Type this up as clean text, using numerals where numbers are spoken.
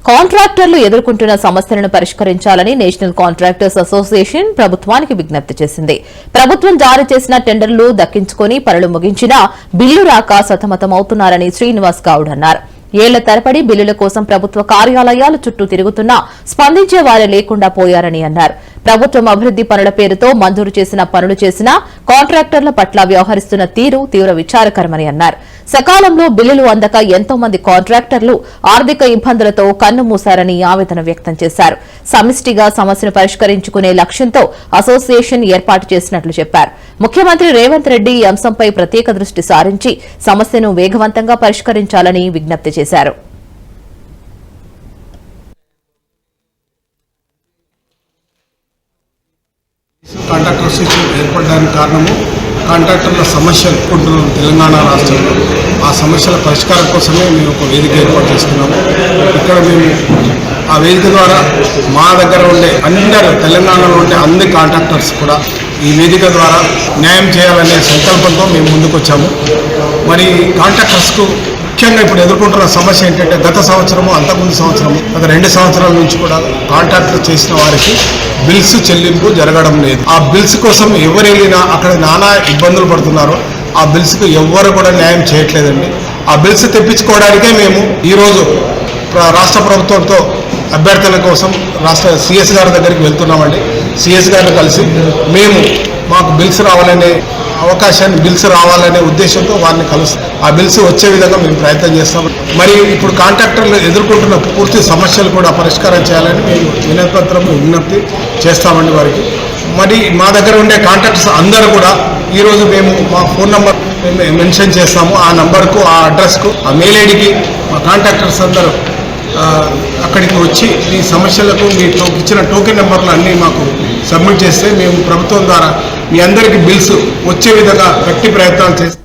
కాంట్రాక్టర్లు ఎదుర్కొంటున్న సమస్యలను పరిష్కరించాలని నేషనల్ కాంట్రాక్టర్స్ అసోసియేషన్ ప్రభుత్వానికి విజ్ఞప్తి చేసింది. ప్రభుత్వం జారీ చేసిన టెండర్లు దక్కించుకుని పనులు ముగించినా బిల్లు రాక సతమతమవుతున్నారని శ్రీనివాస్ గౌడ్ అన్నారు. ఏళ్ల తరబడి బిల్లుల కోసం ప్రభుత్వ కార్యాలయాల చుట్టూ తిరుగుతున్నా స్పందించే వారే లేకుండా పోయారని అన్నారు. ప్రభుత్వం అభివృద్ది పనుల పేరుతో మంజూరు చేసిన పనులు చేసినా కాంట్రాక్టర్ల పట్ల వ్యవహరిస్తున్న తీరు తీవ్ర విచారకరమని అన్నారు. సకాలంలో బిల్లులు అందక ఎంతో మంది కాంట్రాక్టర్లు ఆర్థిక ఇబ్బందులతో కన్నుమూశారని ఆవేదన వ్యక్తం చేశారు. సమిష్టిగా సమస్యను పరిష్కరించుకునే లక్ష్యంతో అసోసియేషన్ ఏర్పాటు చేసినట్లు చెప్పారు. ముఖ్యమంత్రి రేవంత్ రెడ్డి ఈ అంశంపై ప్రత్యేక దృష్టి సారించి సమస్యను వేగవంతంగా పరిష్కరించాలని విజ్ఞప్తి చేశారు. కాంట్రాక్టర్ అసోసియేషన్ ఏర్పడడానికి కారణము కాంట్రాక్టర్ల సమస్యలు ఉంటున్నాం తెలంగాణ రాష్ట్రంలో. ఆ సమస్యల పరిష్కారం కోసమే మేము ఒక వేదిక ఏర్పాటు చేసుకున్నాము. ఇక్కడ మేము ఆ వేదిక ద్వారా మా దగ్గర ఉండే అందరూ తెలంగాణలో ఉండే అన్ని కాంట్రాక్టర్స్ కూడా ఈ వేదిక ద్వారా న్యాయం చేయాలనే సంకల్పంతో మేము ముందుకు వచ్చాము. మరి కాంట్రాక్టర్స్కు ముఖ్యంగా ఇప్పుడు ఎదుర్కొంటున్న సమస్య ఏంటంటే గత సంవత్సరము అంతకుముందు సంవత్సరము గత 2 సంవత్సరాల నుంచి కూడా కాంట్రాక్టులు చేసిన వారికి బిల్స్ చెల్లింపు జరగడం లేదు. ఆ బిల్స్ కోసం ఎవరు వెళ్ళినా అక్కడ నానా ఇబ్బందులు పడుతున్నారు. ఆ బిల్స్కు ఎవ్వరు కూడా న్యాయం చేయట్లేదండి. ఆ బిల్స్ తెప్పించుకోవడానికే మేము ఈరోజు రాష్ట్ర ప్రభుత్వంతో అభ్యర్థుల కోసం రాష్ట్ర సిఎస్ గారి దగ్గరికి వెళ్తున్నామండి. సిఎస్ గారిని కలిసి మేము మాకు బిల్స్ రావాలనే అవకాశాన్ని బిల్స్ రావాలనే ఉద్దేశంతో వారిని కలుస్తాం. ఆ బిల్స్ వచ్చే విధంగా మేము ప్రయత్నం చేస్తాం. మరి ఇప్పుడు కాంట్రాక్టర్లు ఎదుర్కొంటున్న పూర్తి సమస్యలు కూడా పరిష్కారం చేయాలని మేము వినతిపత్రం విజ్ఞప్తి చేస్తామండి వారికి. మరి మా దగ్గర ఉండే కాంట్రాక్టర్స్ అందరూ కూడా ఈరోజు మేము మా ఫోన్ నంబర్ మెన్షన్ చేస్తాము. ఆ నంబర్కు, ఆ అడ్రస్కు, ఆ మెయిల్ ఐడికి మా కాంట్రాక్టర్స్ అందరూ అక్కడికి వచ్చి ఈ సమస్యలకు మీ ఇచ్చిన టోకెన్ నెంబర్లు అన్నీ మాకు సబ్మిట్ చేస్తే మేము ప్రభుత్వం ద్వారా మీ అందరికీ బిల్స్ వచ్చే విధంగా గట్టి ప్రయత్నాలు చేస్తాం.